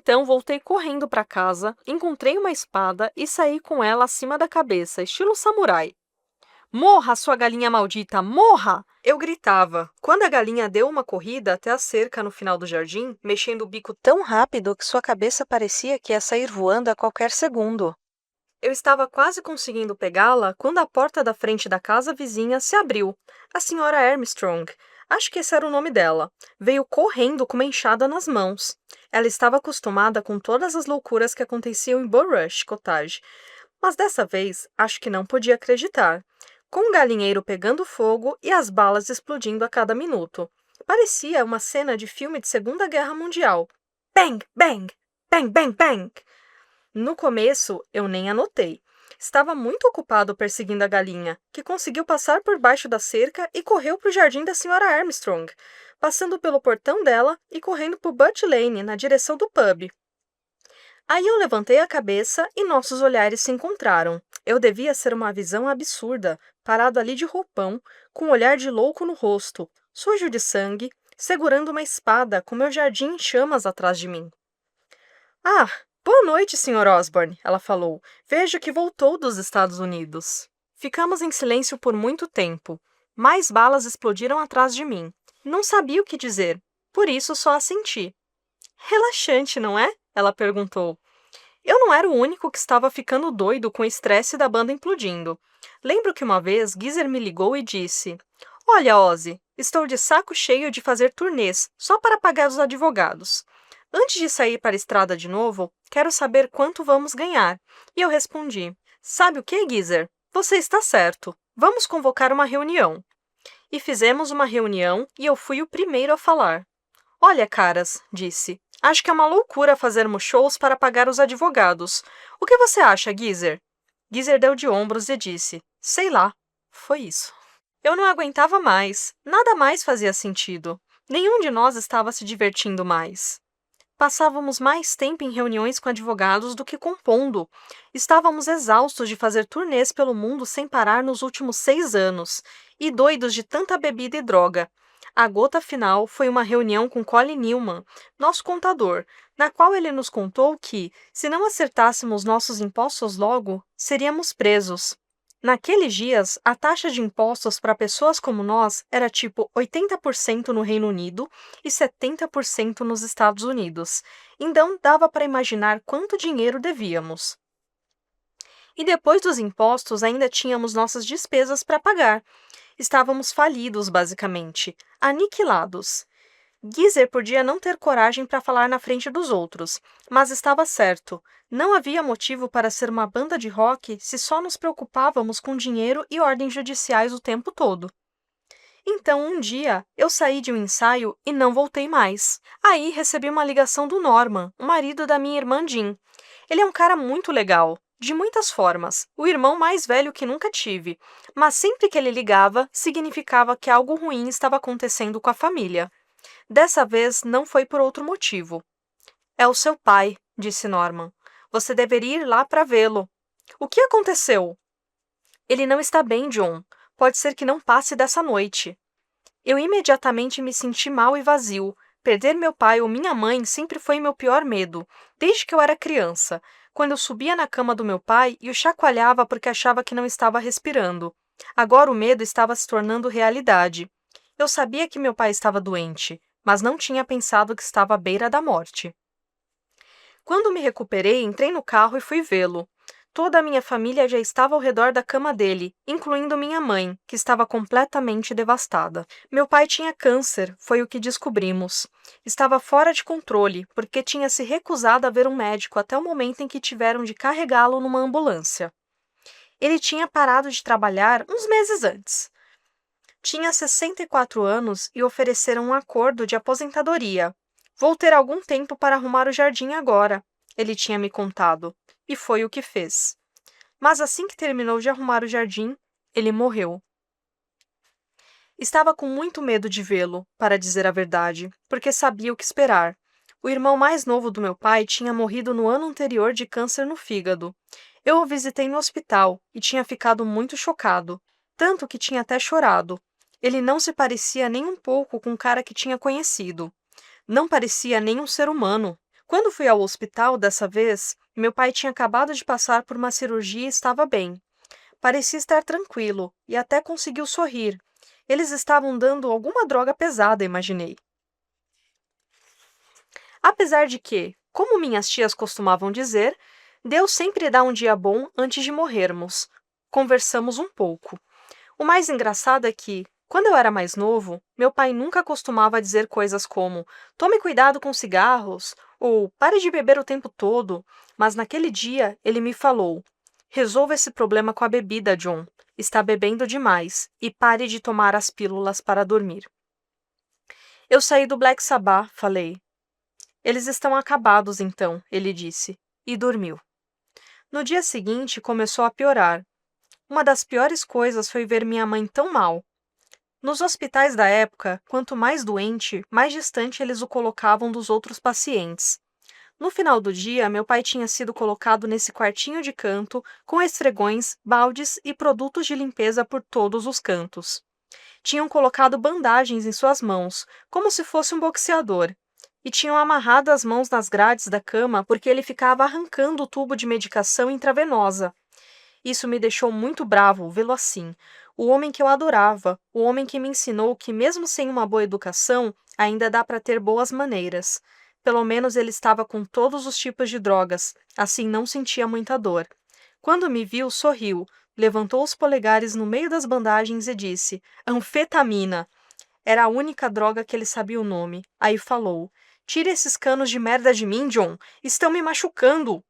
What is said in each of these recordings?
Então voltei correndo para casa, encontrei uma espada e saí com ela acima da cabeça, estilo samurai. Morra, sua galinha maldita, morra! Eu gritava, quando a galinha deu uma corrida até a cerca no final do jardim, mexendo o bico tão rápido que sua cabeça parecia que ia sair voando a qualquer segundo. Eu estava quase conseguindo pegá-la quando a porta da frente da casa vizinha se abriu. A senhora Armstrong, acho que esse era o nome dela, veio correndo com uma enxada nas mãos. Ela estava acostumada com todas as loucuras que aconteciam em Bulrush Cottage, mas dessa vez acho que não podia acreditar. Com o galinheiro pegando fogo e as balas explodindo a cada minuto. Parecia uma cena de filme de Segunda Guerra Mundial. Bang, bang, bang, bang, bang. No começo, eu nem anotei. Estava muito ocupado perseguindo a galinha, que conseguiu passar por baixo da cerca e correu para o jardim da senhora Armstrong, passando pelo portão dela e correndo por Butt Lane, na direção do pub. Aí eu levantei a cabeça e nossos olhares se encontraram. Eu devia ser uma visão absurda, parado ali de roupão, com um olhar de louco no rosto, sujo de sangue, segurando uma espada com meu jardim em chamas atrás de mim. Ah, boa noite, Sr. Osborne, ela falou. Vejo que voltou dos Estados Unidos. Ficamos em silêncio por muito tempo. Mais balas explodiram atrás de mim. Não sabia o que dizer, por isso só assenti. Relaxante, não é? Ela perguntou. Eu não era o único que estava ficando doido com o estresse da banda implodindo. Lembro que uma vez Geezer me ligou e disse: Olha, Ozzy, estou de saco cheio de fazer turnês só para pagar os advogados. Antes de sair para a estrada de novo, quero saber quanto vamos ganhar. E eu respondi: Sabe o que, Geezer? Você está certo. Vamos convocar uma reunião. E fizemos uma reunião e eu fui o primeiro a falar. Olha, caras, disse. Acho que é uma loucura fazermos shows para pagar os advogados. O que você acha, Geezer? Geezer deu de ombros e disse: Sei lá. Foi isso. Eu não aguentava mais. Nada mais fazia sentido. Nenhum de nós estava se divertindo mais. Passávamos mais tempo em reuniões com advogados do que compondo. Estávamos exaustos de fazer turnês pelo mundo sem parar nos últimos 6 anos, e doidos de tanta bebida e droga. A gota final foi uma reunião com Colin Newman, nosso contador, na qual ele nos contou que, se não acertássemos nossos impostos logo, seríamos presos. Naqueles dias, a taxa de impostos para pessoas como nós era tipo 80% no Reino Unido e 70% nos Estados Unidos. Então, dava para imaginar quanto dinheiro devíamos. E depois dos impostos, ainda tínhamos nossas despesas para pagar. Estávamos falidos, basicamente, aniquilados. Geezer podia não ter coragem para falar na frente dos outros, mas estava certo. Não havia motivo para ser uma banda de rock se só nos preocupávamos com dinheiro e ordens judiciais o tempo todo. Então, um dia, eu saí de um ensaio e não voltei mais. Aí recebi uma ligação do Norman, o marido da minha irmã Jean. Ele é um cara muito legal, de muitas formas, o irmão mais velho que nunca tive, mas sempre que ele ligava, significava que algo ruim estava acontecendo com a família. Dessa vez não foi por outro motivo. É o seu pai, disse Norman. Você deveria ir lá para vê-lo. O que aconteceu? Ele não está bem, John. Pode ser que não passe dessa noite. Eu imediatamente me senti mal e vazio. Perder meu pai ou minha mãe sempre foi meu pior medo, desde que eu era criança, quando eu subia na cama do meu pai e o chacoalhava porque achava que não estava respirando. Agora o medo estava se tornando realidade. Eu sabia que meu pai estava doente, mas não tinha pensado que estava à beira da morte. Quando me recuperei, entrei no carro e fui vê-lo. Toda a minha família já estava ao redor da cama dele, incluindo minha mãe, que estava completamente devastada. Meu pai tinha câncer, foi o que descobrimos. Estava fora de controle, porque tinha se recusado a ver um médico até o momento em que tiveram de carregá-lo numa ambulância. Ele tinha parado de trabalhar uns meses antes. Tinha 64 anos e ofereceram um acordo de aposentadoria. Vou ter algum tempo para arrumar o jardim agora, ele tinha me contado, e foi o que fez. Mas assim que terminou de arrumar o jardim, ele morreu. Estava com muito medo de vê-lo, para dizer a verdade, porque sabia o que esperar. O irmão mais novo do meu pai tinha morrido no ano anterior de câncer no fígado. Eu o visitei no hospital e tinha ficado muito chocado, tanto que tinha até chorado. Ele não se parecia nem um pouco com o cara que tinha conhecido. Não parecia nem um ser humano. Quando fui ao hospital dessa vez, meu pai tinha acabado de passar por uma cirurgia e estava bem. Parecia estar tranquilo e até conseguiu sorrir. Eles estavam dando alguma droga pesada, imaginei. Apesar de que, como minhas tias costumavam dizer, Deus sempre dá um dia bom antes de morrermos. Conversamos um pouco. O mais engraçado é que, quando eu era mais novo, meu pai nunca costumava dizer coisas como tome cuidado com cigarros ou pare de beber o tempo todo, mas naquele dia ele me falou: resolva esse problema com a bebida, John. Está bebendo demais e pare de tomar as pílulas para dormir. Eu saí do Black Sabbath, falei. Eles estão acabados então, ele disse, e dormiu. No dia seguinte começou a piorar. Uma das piores coisas foi ver minha mãe tão mal. Nos hospitais da época, quanto mais doente, mais distante eles o colocavam dos outros pacientes. No final do dia, meu pai tinha sido colocado nesse quartinho de canto, com esfregões, baldes e produtos de limpeza por todos os cantos. Tinham colocado bandagens em suas mãos, como se fosse um boxeador, e tinham amarrado as mãos nas grades da cama porque ele ficava arrancando o tubo de medicação intravenosa. Isso me deixou muito bravo vê-lo assim. O homem que eu adorava, o homem que me ensinou que, mesmo sem uma boa educação, ainda dá para ter boas maneiras. Pelo menos ele estava com todos os tipos de drogas, assim não sentia muita dor. Quando me viu, sorriu, levantou os polegares no meio das bandagens e disse: anfetamina. Era a única droga que ele sabia o nome. Aí falou: tire esses canos de merda de mim, John. Estão me machucando.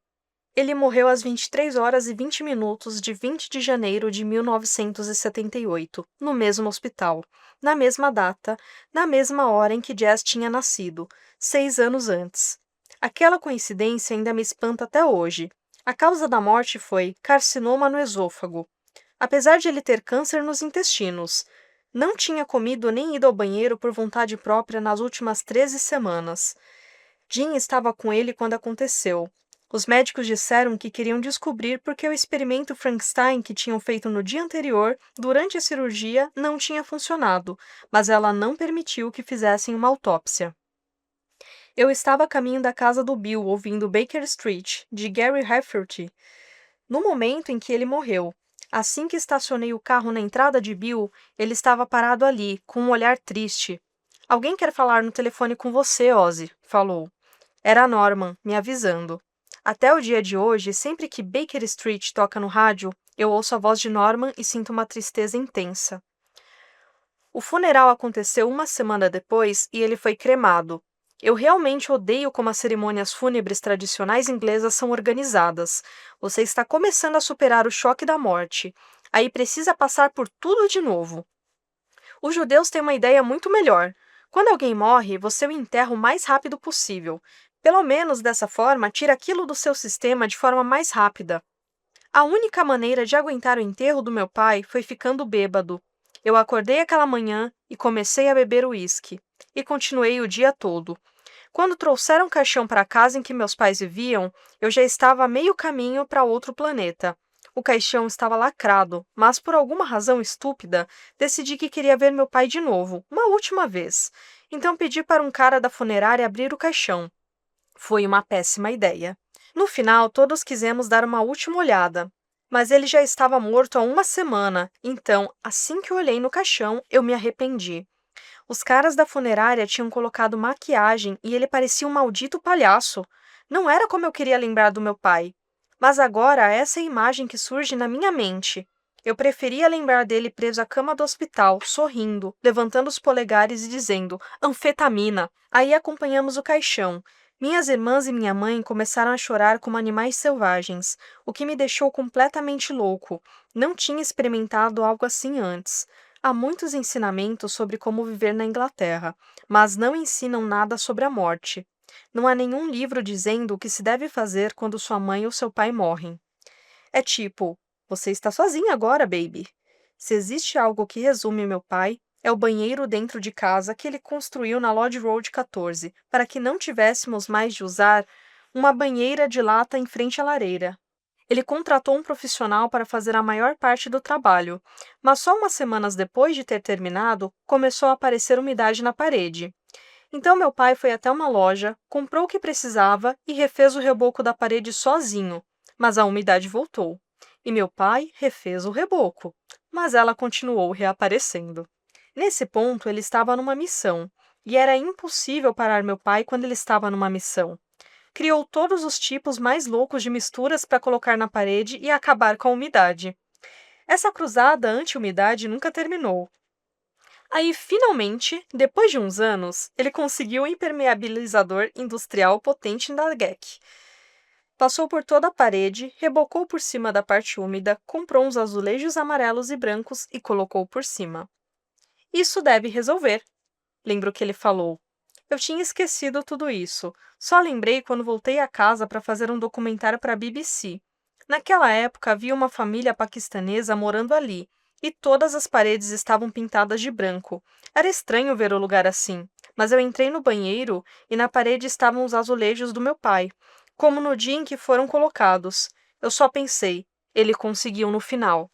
Ele morreu às 23 horas e 20 minutos de 20 de janeiro de 1978, no mesmo hospital, na mesma data, na mesma hora em que Jess tinha nascido, 6 anos antes. Aquela coincidência ainda me espanta até hoje. A causa da morte foi carcinoma no esôfago. Apesar de ele ter câncer nos intestinos, não tinha comido nem ido ao banheiro por vontade própria nas últimas 13 semanas. Jean estava com ele quando aconteceu. Os médicos disseram que queriam descobrir por que o experimento Frankenstein que tinham feito no dia anterior, durante a cirurgia, não tinha funcionado, mas ela não permitiu que fizessem uma autópsia. Eu estava a caminho da casa do Bill, ouvindo Baker Street, de Gary Rafferty, no momento em que ele morreu. Assim que estacionei o carro na entrada de Bill, ele estava parado ali, com um olhar triste. Alguém quer falar no telefone com você, Ozzy, falou. Era Norman, me avisando. Até o dia de hoje, sempre que Baker Street toca no rádio, eu ouço a voz de Norman e sinto uma tristeza intensa. O funeral aconteceu uma semana depois e ele foi cremado. Eu realmente odeio como as cerimônias fúnebres tradicionais inglesas são organizadas. Você está começando a superar o choque da morte. Aí precisa passar por tudo de novo. Os judeus têm uma ideia muito melhor. Quando alguém morre, você o enterra o mais rápido possível. Pelo menos dessa forma, tira aquilo do seu sistema de forma mais rápida. A única maneira de aguentar o enterro do meu pai foi ficando bêbado. Eu acordei aquela manhã e comecei a beber uísque. E continuei o dia todo. Quando trouxeram o caixão para a casa em que meus pais viviam, eu já estava a meio caminho para outro planeta. O caixão estava lacrado, mas por alguma razão estúpida, decidi que queria ver meu pai de novo, uma última vez. Então pedi para um cara da funerária abrir o caixão. Foi uma péssima ideia. No final, todos quisemos dar uma última olhada, mas ele já estava morto há uma semana, então, assim que olhei no caixão, eu me arrependi. Os caras da funerária tinham colocado maquiagem e ele parecia um maldito palhaço. Não era como eu queria lembrar do meu pai. Mas agora essa é a imagem que surge na minha mente. Eu preferia lembrar dele preso à cama do hospital, sorrindo, levantando os polegares e dizendo anfetamina. Aí acompanhamos o caixão. Minhas irmãs e minha mãe começaram a chorar como animais selvagens, o que me deixou completamente louco. Não tinha experimentado algo assim antes. Há muitos ensinamentos sobre como viver na Inglaterra, mas não ensinam nada sobre a morte. Não há nenhum livro dizendo o que se deve fazer quando sua mãe ou seu pai morrem. É tipo, você está sozinha agora, baby. Se existe algo que resume meu pai, é o banheiro dentro de casa que ele construiu na Lodge Road 14, para que não tivéssemos mais de usar uma banheira de lata em frente à lareira. Ele contratou um profissional para fazer a maior parte do trabalho, mas só umas semanas depois de ter terminado, começou a aparecer umidade na parede. Então meu pai foi até uma loja, comprou o que precisava e refez o reboco da parede sozinho, mas a umidade voltou. E meu pai refez o reboco, mas ela continuou reaparecendo. Nesse ponto, ele estava numa missão, e era impossível parar meu pai quando ele estava numa missão. Criou todos os tipos mais loucos de misturas para colocar na parede e acabar com a umidade. Essa cruzada anti-umidade nunca terminou. Aí, finalmente, depois de uns anos, ele conseguiu o impermeabilizador industrial potente da GEC. Passou por toda a parede, rebocou por cima da parte úmida, comprou uns azulejos amarelos e brancos e colocou por cima. Isso deve resolver, lembro que ele falou. Eu tinha esquecido tudo isso. Só lembrei quando voltei a casa para fazer um documentário para a BBC. Naquela época havia uma família paquistanesa morando ali, e todas as paredes estavam pintadas de branco. Era estranho ver o lugar assim, mas eu entrei no banheiro e na parede estavam os azulejos do meu pai, como no dia em que foram colocados. Eu só pensei, ele conseguiu no final.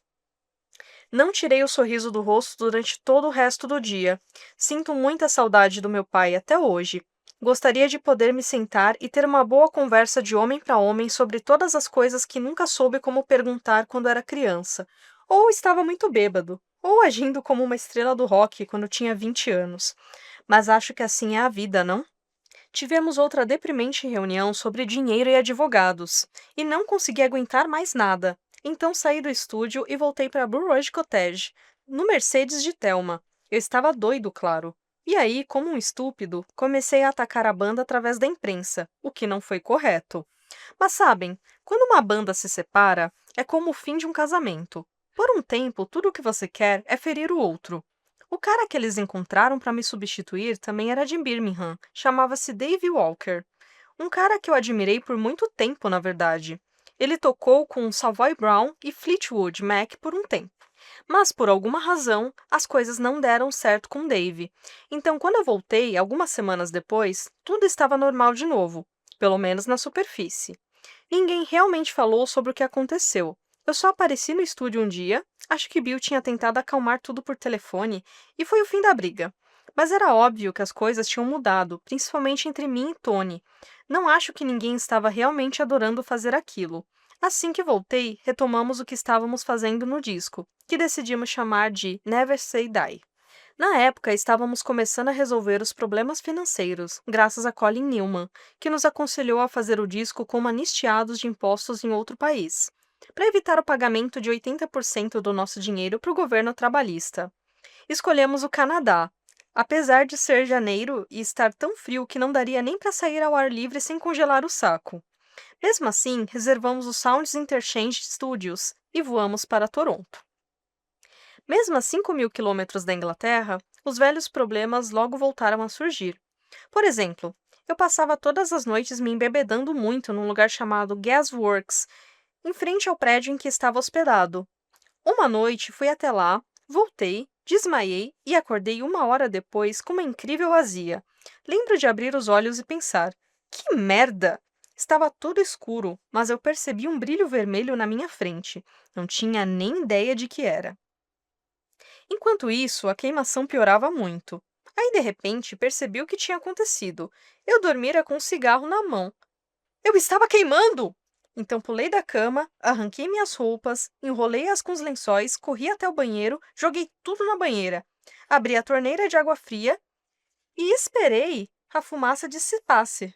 Não tirei o sorriso do rosto durante todo o resto do dia. Sinto muita saudade do meu pai até hoje. Gostaria de poder me sentar e ter uma boa conversa de homem para homem sobre todas as coisas que nunca soube como perguntar quando era criança, ou estava muito bêbado, ou agindo como uma estrela do rock quando tinha 20 anos. Mas acho que assim é a vida, não? Tivemos outra deprimente reunião sobre dinheiro e advogados, e não consegui aguentar mais nada. Então saí do estúdio e voltei para Burroughs Cottage, no Mercedes de Thelma. Eu estava doido, claro. E aí, como um estúpido, comecei a atacar a banda através da imprensa, o que não foi correto. Mas sabem, quando uma banda se separa, é como o fim de um casamento. Por um tempo, tudo o que você quer é ferir o outro. O cara que eles encontraram para me substituir também era de Birmingham, chamava-se Dave Walker. Um cara que eu admirei por muito tempo, na verdade. Ele tocou com Savoy Brown e Fleetwood Mac por um tempo. Mas, por alguma razão, as coisas não deram certo com Dave. Então, quando eu voltei, algumas semanas depois, tudo estava normal de novo, pelo menos na superfície. Ninguém realmente falou sobre o que aconteceu. Eu só apareci no estúdio um dia, acho que Bill tinha tentado acalmar tudo por telefone, e foi o fim da briga. Mas era óbvio que as coisas tinham mudado, principalmente entre mim e Tony. Não acho que ninguém estava realmente adorando fazer aquilo. Assim que voltei, retomamos o que estávamos fazendo no disco, que decidimos chamar de Never Say Die. Na época, estávamos começando a resolver os problemas financeiros, graças a Colin Newman, que nos aconselhou a fazer o disco como anistiados de impostos em outro país, para evitar o pagamento de 80% do nosso dinheiro para o governo trabalhista. Escolhemos o Canadá, apesar de ser janeiro e estar tão frio que não daria nem para sair ao ar livre sem congelar o saco. Mesmo assim, reservamos o Sounds Interchange Studios e voamos para Toronto. Mesmo a 5.000 quilômetros da Inglaterra, os velhos problemas logo voltaram a surgir. Por exemplo, eu passava todas as noites me embebedando muito num lugar chamado Gasworks, em frente ao prédio em que estava hospedado. Uma noite fui até lá, voltei, desmaiei e acordei 1 hora depois com uma incrível azia. Lembro de abrir os olhos e pensar: que merda! Estava tudo escuro, mas eu percebi um brilho vermelho na minha frente. Não tinha nem ideia de que era. Enquanto isso, a queimação piorava muito. Aí, de repente, percebi o que tinha acontecido. Eu dormira com um cigarro na mão. Eu estava queimando! Então pulei da cama, arranquei minhas roupas, enrolei-as com os lençóis, corri até o banheiro, joguei tudo na banheira. Abri a torneira de água fria e esperei a fumaça dissipasse.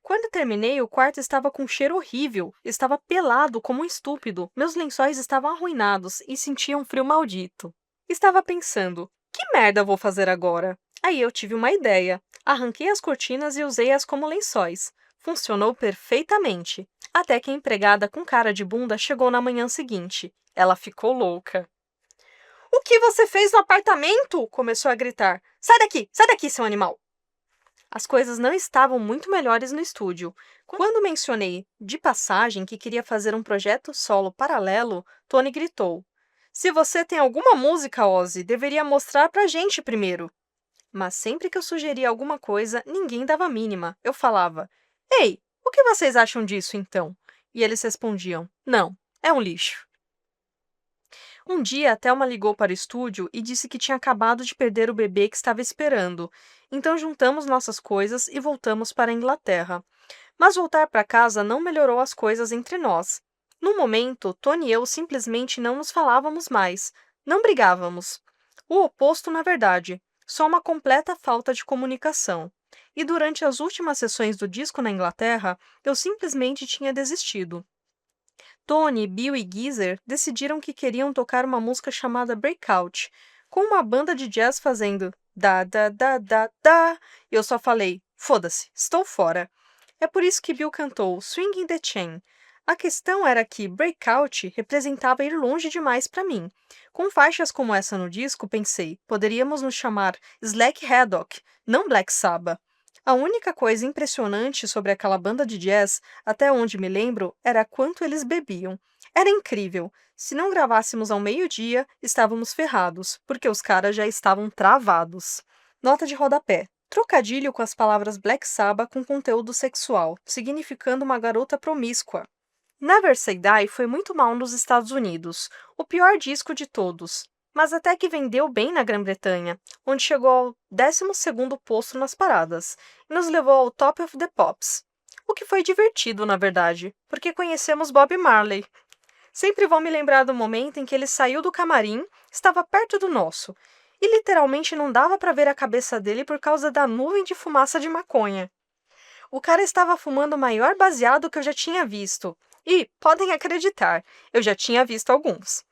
Quando terminei, o quarto estava com um cheiro horrível. Estava pelado como um estúpido. Meus lençóis estavam arruinados e sentia um frio maldito. Estava pensando, que merda vou fazer agora? Aí eu tive uma ideia. Arranquei as cortinas e usei-as como lençóis. Funcionou perfeitamente. Até que a empregada com cara de bunda chegou na manhã seguinte. Ela ficou louca. O que você fez no apartamento? Começou a gritar. Sai daqui, seu animal! As coisas não estavam muito melhores no estúdio. Quando mencionei, de passagem, que queria fazer um projeto solo paralelo, Tony gritou. Se você tem alguma música, Ozzy, deveria mostrar pra gente primeiro. Mas sempre que eu sugeria alguma coisa, ninguém dava a mínima. Eu falava, ei, o que vocês acham disso, então? E eles respondiam, não, é um lixo. Um dia, a Thelma ligou para o estúdio e disse que tinha acabado de perder o bebê que estava esperando. Então juntamos nossas coisas e voltamos para a Inglaterra. Mas voltar para casa não melhorou as coisas entre nós. No momento, Tony e eu simplesmente não nos falávamos mais. Não brigávamos. O oposto, na verdade. Só uma completa falta de comunicação. E durante as últimas sessões do disco na Inglaterra, eu simplesmente tinha desistido. Tony, Bill e Geezer decidiram que queriam tocar uma música chamada Breakout, com uma banda de jazz fazendo da da da da da. E eu só falei, foda-se, estou fora. É por isso que Bill cantou Swinging the Chain. A questão era que Breakout representava ir longe demais para mim. Com faixas como essa no disco, pensei, poderíamos nos chamar Slack Haddock, não Black Sabbath. A única coisa impressionante sobre aquela banda de jazz, até onde me lembro, era quanto eles bebiam. Era incrível. Se não gravássemos ao meio-dia, estávamos ferrados, porque os caras já estavam travados. Nota de rodapé. Trocadilho com as palavras Black Sabbath com conteúdo sexual, significando uma garota promíscua. Never Say Die foi muito mal nos Estados Unidos, o pior disco de todos, mas até que vendeu bem na Grã-Bretanha, onde chegou ao 12º posto nas paradas, e nos levou ao Top of the Pops. O que foi divertido, na verdade, porque conhecemos Bob Marley. Sempre vou me lembrar do momento em que ele saiu do camarim, estava perto do nosso, e literalmente não dava para ver a cabeça dele por causa da nuvem de fumaça de maconha. O cara estava fumando o maior baseado que eu já tinha visto. E, podem acreditar, eu já tinha visto alguns.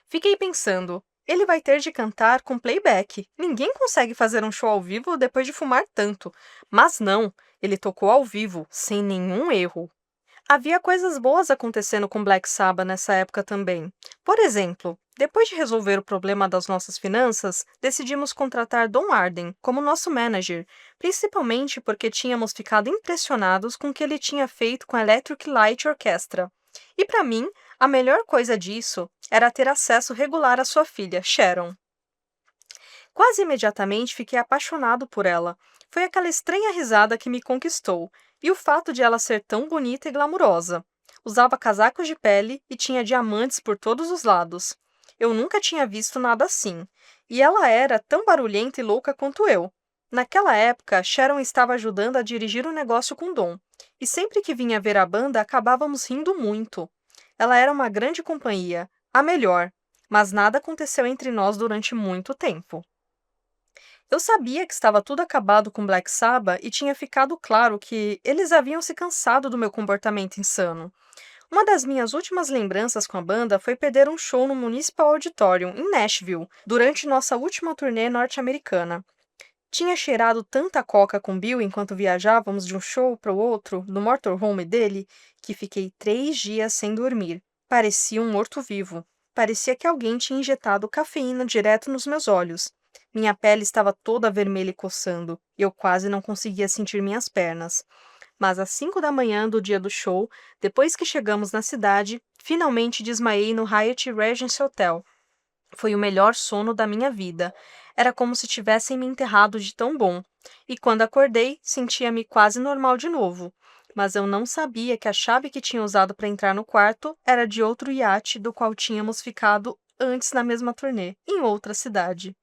Fiquei pensando, ele vai ter de cantar com playback. Ninguém consegue fazer um show ao vivo depois de fumar tanto. Mas não, ele tocou ao vivo, sem nenhum erro. Havia coisas boas acontecendo com Black Sabbath nessa época também. Por exemplo, depois de resolver o problema das nossas finanças, decidimos contratar Don Arden como nosso manager, principalmente porque tínhamos ficado impressionados com o que ele tinha feito com a Electric Light Orchestra. E para mim, a melhor coisa disso era ter acesso regular à sua filha, Sharon. Quase imediatamente fiquei apaixonado por ela. Foi aquela estranha risada que me conquistou, e o fato de ela ser tão bonita e glamurosa. Usava casacos de pele e tinha diamantes por todos os lados. Eu nunca tinha visto nada assim. E ela era tão barulhenta e louca quanto eu. Naquela época, Sharon estava ajudando a dirigir um negócio com Dom. E sempre que vinha ver a banda, acabávamos rindo muito. Ela era uma grande companhia, a melhor, mas nada aconteceu entre nós durante muito tempo. Eu sabia que estava tudo acabado com Black Sabbath e tinha ficado claro que eles haviam se cansado do meu comportamento insano. Uma das minhas últimas lembranças com a banda foi perder um show no Municipal Auditorium, em Nashville, durante nossa última turnê norte-americana. Tinha cheirado tanta coca com Bill enquanto viajávamos de um show para o outro, no motorhome dele, que fiquei 3 dias sem dormir. Parecia um morto-vivo. Parecia que alguém tinha injetado cafeína direto nos meus olhos. Minha pele estava toda vermelha e coçando, e eu quase não conseguia sentir minhas pernas. Mas às 5 da manhã do dia do show, depois que chegamos na cidade, finalmente desmaiei no Hyatt Regency Hotel. Foi o melhor sono da minha vida. Era como se tivessem me enterrado de tão bom. E quando acordei, sentia-me quase normal de novo. Mas eu não sabia que a chave que tinha usado para entrar no quarto era de outro iate do qual tínhamos ficado antes na mesma turnê, em outra cidade.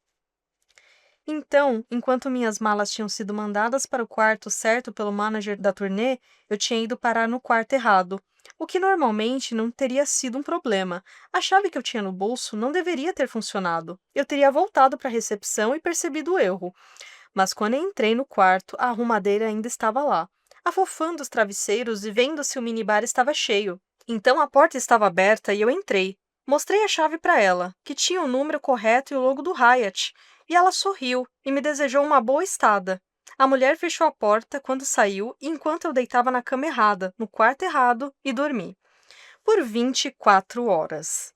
Então, enquanto minhas malas tinham sido mandadas para o quarto certo pelo manager da turnê, eu tinha ido parar no quarto errado, o que normalmente não teria sido um problema. A chave que eu tinha no bolso não deveria ter funcionado. Eu teria voltado para a recepção e percebido o erro. Mas quando eu entrei no quarto, a arrumadeira ainda estava lá, afofando os travesseiros e vendo se o minibar estava cheio. Então a porta estava aberta e eu entrei. Mostrei a chave para ela, que tinha o número correto e o logo do Hyatt. E ela sorriu e me desejou uma boa estada. A mulher fechou a porta quando saiu, enquanto eu deitava na cama errada, no quarto errado, e dormi. Por 24 horas.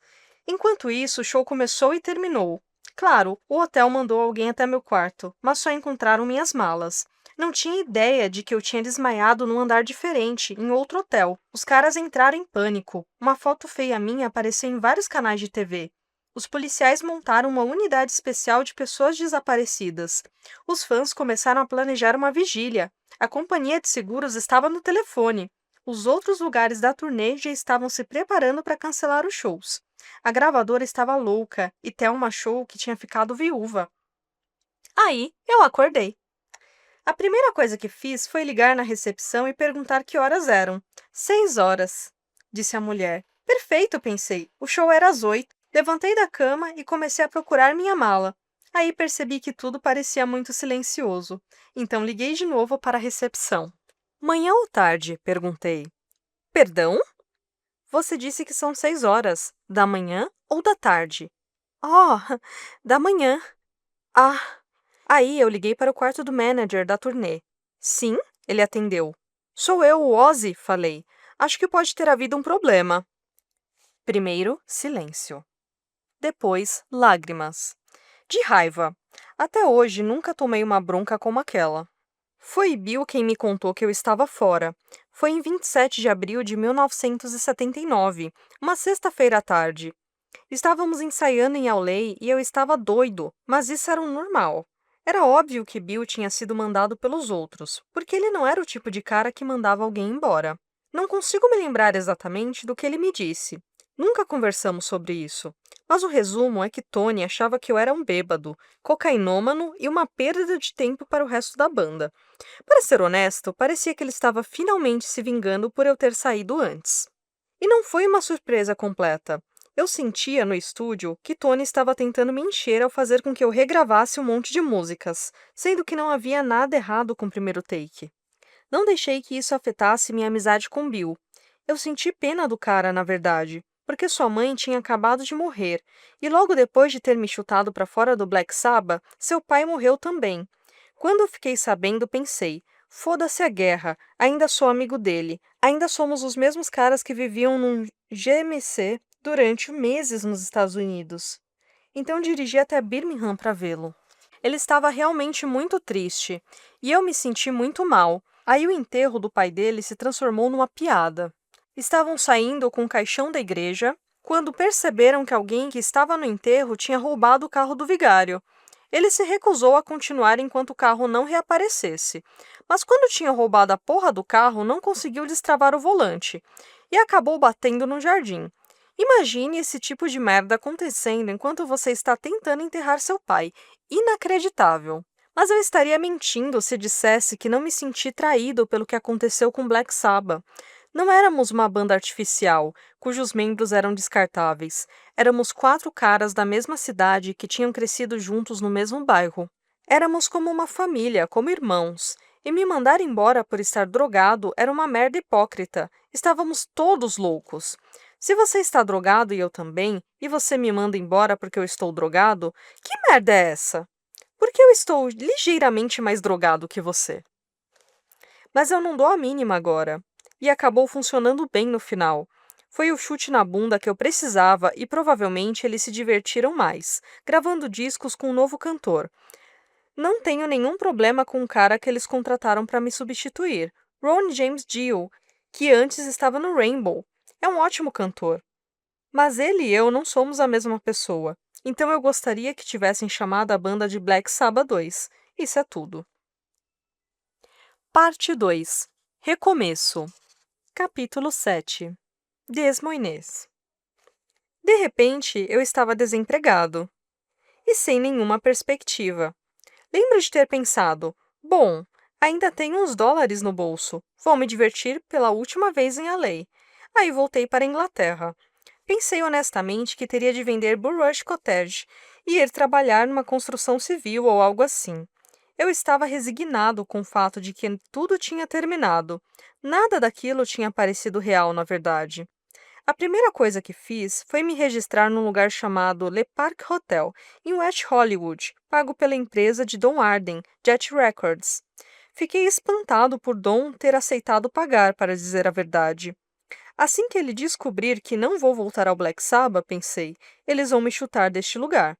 Enquanto isso, o show começou e terminou. Claro, o hotel mandou alguém até meu quarto, mas só encontraram minhas malas. Não tinha ideia de que eu tinha desmaiado num andar diferente, em outro hotel. Os caras entraram em pânico. Uma foto feia minha apareceu em vários canais de TV. Os policiais montaram uma unidade especial de pessoas desaparecidas. Os fãs começaram a planejar uma vigília. A companhia de seguros estava no telefone. Os outros lugares da turnê já estavam se preparando para cancelar os shows. A gravadora estava louca e Thelma achou que tinha ficado viúva. Aí, eu acordei. A primeira coisa que fiz foi ligar na recepção e perguntar que horas eram. 6 horas, disse a mulher. Perfeito, pensei. O show era às 8. Levantei da cama e comecei a procurar minha mala. Aí percebi que tudo parecia muito silencioso. Então liguei de novo para a recepção. Manhã ou tarde? Perguntei. Perdão? Você disse que são 6 horas. Da manhã ou da tarde? Oh, da manhã. Ah. Aí eu liguei para o quarto do manager da turnê. Sim, ele atendeu. Sou eu, o Ozzy, falei. Acho que pode ter havido um problema. Primeiro, silêncio. Depois, lágrimas. De raiva. Até hoje nunca tomei uma bronca como aquela. Foi Bill quem me contou que eu estava fora. Foi em 27 de abril de 1979, uma sexta-feira à tarde. Estávamos ensaiando em Auley e eu estava doido, mas isso era um normal. Era óbvio que Bill tinha sido mandado pelos outros, porque ele não era o tipo de cara que mandava alguém embora. Não consigo me lembrar exatamente do que ele me disse. Nunca conversamos sobre isso. Mas o resumo é que Tony achava que eu era um bêbado, cocainômano e uma perda de tempo para o resto da banda. Para ser honesto, parecia que ele estava finalmente se vingando por eu ter saído antes. E não foi uma surpresa completa. Eu sentia no estúdio que Tony estava tentando me encher ao fazer com que eu regravasse um monte de músicas, sendo que não havia nada errado com o primeiro take. Não deixei que isso afetasse minha amizade com Bill. Eu senti pena do cara, na verdade, porque sua mãe tinha acabado de morrer, e logo depois de ter me chutado para fora do Black Sabbath, seu pai morreu também. Quando eu fiquei sabendo, pensei, foda-se a guerra, ainda sou amigo dele, ainda somos os mesmos caras que viviam num GMC durante meses nos Estados Unidos. Então dirigi até Birmingham para vê-lo. Ele estava realmente muito triste, e eu me senti muito mal. Aí o enterro do pai dele se transformou numa piada. Estavam saindo com o caixão da igreja, quando perceberam que alguém que estava no enterro tinha roubado o carro do vigário. Ele se recusou a continuar enquanto o carro não reaparecesse, mas quando tinha roubado a porra do carro, não conseguiu destravar o volante, e acabou batendo no jardim. Imagine esse tipo de merda acontecendo enquanto você está tentando enterrar seu pai. Inacreditável. Mas eu estaria mentindo se dissesse que não me senti traído pelo que aconteceu com Black Sabbath. Não éramos uma banda artificial, cujos membros eram descartáveis. Éramos 4 caras da mesma cidade que tinham crescido juntos no mesmo bairro. Éramos como uma família, como irmãos. E me mandar embora por estar drogado era uma merda hipócrita. Estávamos todos loucos. Se você está drogado e eu também, e você me manda embora porque eu estou drogado, que merda é essa? Porque eu estou ligeiramente mais drogado que você. Mas eu não dou a mínima agora. E acabou funcionando bem no final. Foi o chute na bunda que eu precisava e provavelmente eles se divertiram mais, gravando discos com um novo cantor. Não tenho nenhum problema com o cara que eles contrataram para me substituir, Ron James Dio, que antes estava no Rainbow. É um ótimo cantor. Mas ele e eu não somos a mesma pessoa. Então eu gostaria que tivessem chamado a banda de Black Sabbath 2. Isso é tudo. Parte 2. Recomeço. Capítulo 7. Des Moines. De repente, eu estava desempregado. E sem nenhuma perspectiva. Lembro de ter pensado, bom, ainda tenho uns dólares no bolso. Vou me divertir pela última vez em LA. Aí voltei para a Inglaterra. Pensei honestamente que teria de vender Burrush Cottage e ir trabalhar numa construção civil ou algo assim. Eu estava resignado com o fato de que tudo tinha terminado. Nada daquilo tinha parecido real, na verdade. A primeira coisa que fiz foi me registrar num lugar chamado Le Parc Hotel, em West Hollywood, pago pela empresa de Don Arden, Jet Records. Fiquei espantado por Don ter aceitado pagar, para dizer a verdade. Assim que ele descobrir que não vou voltar ao Black Sabbath, pensei, eles vão me chutar deste lugar.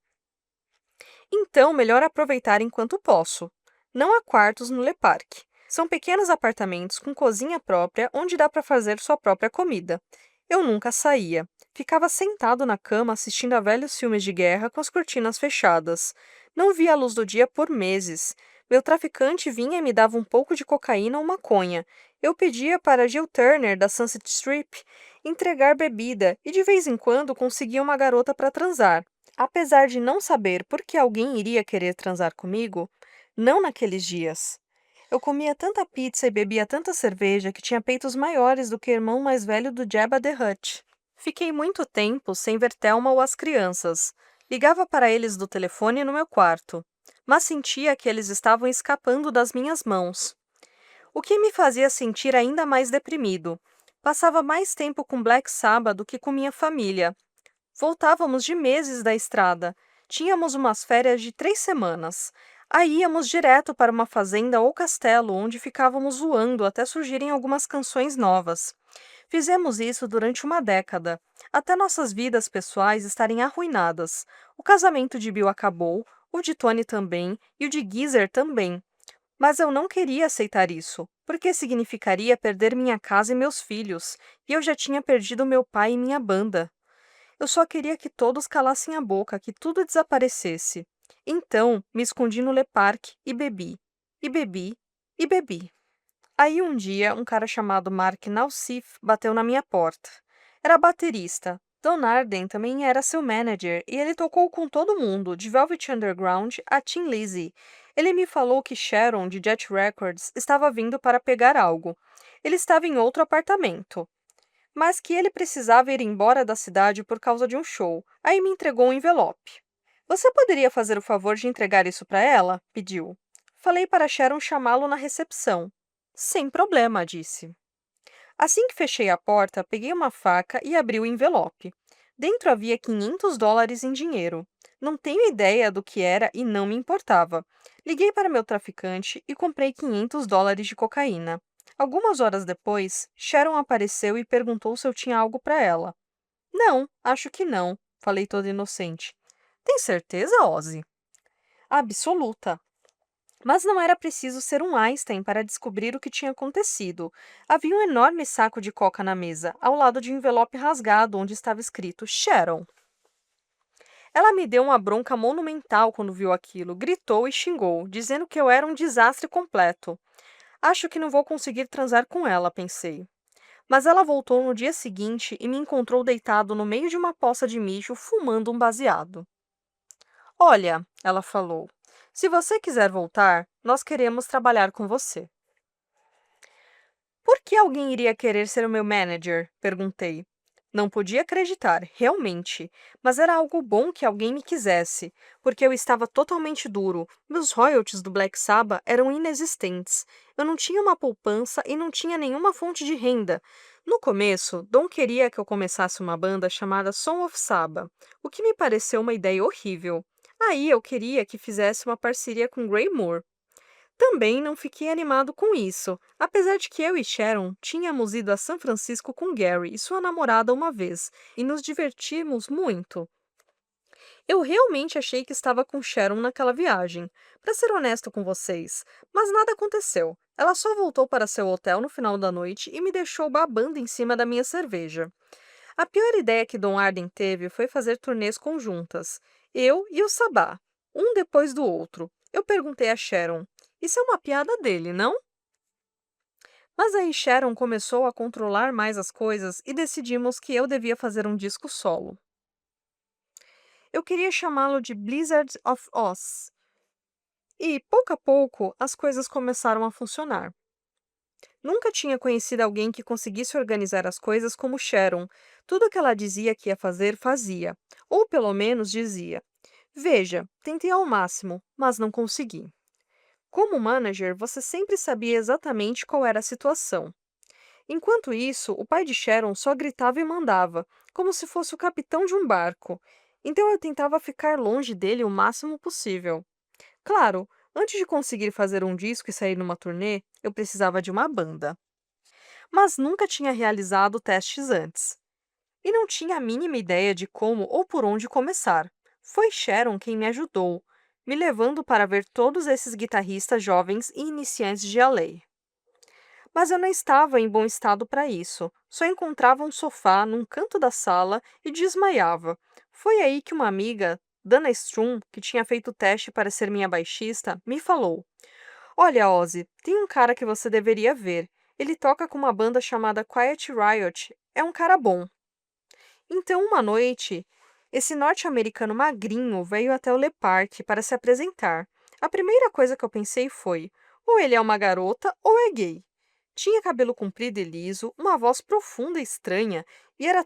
Então, melhor aproveitar enquanto posso. Não há quartos no Le Parc. São pequenos apartamentos com cozinha própria onde dá para fazer sua própria comida. Eu nunca saía. Ficava sentado na cama assistindo a velhos filmes de guerra com as cortinas fechadas. Não via a luz do dia por meses. Meu traficante vinha e me dava um pouco de cocaína ou maconha. Eu pedia para Jill Turner, da Sunset Strip, entregar bebida e de vez em quando conseguia uma garota para transar. Apesar de não saber por que alguém iria querer transar comigo, não naqueles dias. Eu comia tanta pizza e bebia tanta cerveja que tinha peitos maiores do que o irmão mais velho do Jabba the Hutt. Fiquei muito tempo sem ver Thelma ou as crianças. Ligava para eles do telefone no meu quarto, mas sentia que eles estavam escapando das minhas mãos. O que me fazia sentir ainda mais deprimido. Passava mais tempo com Black Sabbath do que com minha família. Voltávamos de meses da estrada. Tínhamos umas férias de 3 semanas. Aí íamos direto para uma fazenda ou castelo, onde ficávamos voando até surgirem algumas canções novas. Fizemos isso durante uma década, até nossas vidas pessoais estarem arruinadas. O casamento de Bill acabou, o de Tony também e o de Geezer também. Mas eu não queria aceitar isso, porque significaria perder minha casa e meus filhos, e eu já tinha perdido meu pai e minha banda. Eu só queria que todos calassem a boca, que tudo desaparecesse. Então, me escondi no Le Parc e bebi. E bebi. E bebi. Aí um dia, um cara chamado Mark Nausif bateu na minha porta. Era baterista. Don Arden também era seu manager e ele tocou com todo mundo, de Velvet Underground a Tin Lizzy. Ele me falou que Sharon, de Jet Records, estava vindo para pegar algo. Ele estava em outro apartamento, mas que ele precisava ir embora da cidade por causa de um show. Aí me entregou um envelope. Você poderia fazer o favor de entregar isso para ela? Pediu. Falei para Sharon chamá-lo na recepção. Sem problema, disse. Assim que fechei a porta, peguei uma faca e abri o envelope. Dentro havia $500 em dinheiro. Não tenho ideia do que era e não me importava. Liguei para meu traficante e comprei $500 de cocaína. Algumas horas depois, Sharon apareceu e perguntou se eu tinha algo para ela. Não, acho que não, falei toda inocente. Tem certeza, Ozzy? Absoluta. Mas não era preciso ser um Einstein para descobrir o que tinha acontecido. Havia um enorme saco de coca na mesa, ao lado de um envelope rasgado onde estava escrito Sharon. Ela me deu uma bronca monumental quando viu aquilo, gritou e xingou, dizendo que eu era um desastre completo. Acho que não vou conseguir transar com ela, pensei. Mas ela voltou no dia seguinte e me encontrou deitado no meio de uma poça de mijo, fumando um baseado. Olha, ela falou, se você quiser voltar, nós queremos trabalhar com você. Por que alguém iria querer ser o meu manager? Perguntei. Não podia acreditar, realmente, mas era algo bom que alguém me quisesse, porque eu estava totalmente duro. Meus royalties do Black Sabbath eram inexistentes. Eu não tinha uma poupança e não tinha nenhuma fonte de renda. No começo, Don queria que eu começasse uma banda chamada Son of Saba, o que me pareceu uma ideia horrível. Aí eu queria que fizesse uma parceria com Gray Moore. Também não fiquei animado com isso, apesar de que eu e Sharon tínhamos ido a São Francisco com Gary e sua namorada uma vez, e nos divertimos muito. Eu realmente achei que estava com Sharon naquela viagem, para ser honesto com vocês, mas nada aconteceu. Ela só voltou para seu hotel no final da noite e me deixou babando em cima da minha cerveja. A pior ideia que Don Arden teve foi fazer turnês conjuntas, eu e o Sabá, um depois do outro. Eu perguntei a Sharon, isso é uma piada dele, não? Mas aí Sharon começou a controlar mais as coisas e decidimos que eu devia fazer um disco solo. Eu queria chamá-lo de Blizzard of Oz. E, pouco a pouco, as coisas começaram a funcionar. Nunca tinha conhecido alguém que conseguisse organizar as coisas como Sharon. Tudo que ela dizia que ia fazer, fazia. Ou pelo menos dizia. Veja, tentei ao máximo, mas não consegui. Como manager, você sempre sabia exatamente qual era a situação. Enquanto isso, o pai de Sharon só gritava e mandava, como se fosse o capitão de um barco. Então eu tentava ficar longe dele o máximo possível. Claro, antes de conseguir fazer um disco e sair numa turnê, eu precisava de uma banda. Mas nunca tinha realizado testes antes. E não tinha a mínima ideia de como ou por onde começar. Foi Sharon quem me ajudou, me levando para ver todos esses guitarristas jovens e iniciantes de LA. Mas eu não estava em bom estado para isso. Só encontrava um sofá num canto da sala e desmaiava. Foi aí que uma amiga, Dana Strum, que tinha feito o teste para ser minha baixista, me falou: Olha, Ozzy, tem um cara que você deveria ver. Ele toca com uma banda chamada Quiet Riot. É um cara bom. Então, uma noite, esse norte-americano magrinho veio até o Le Parc para se apresentar. A primeira coisa que eu pensei foi: ou ele é uma garota ou é gay. Tinha cabelo comprido e liso, uma voz profunda e estranha, e era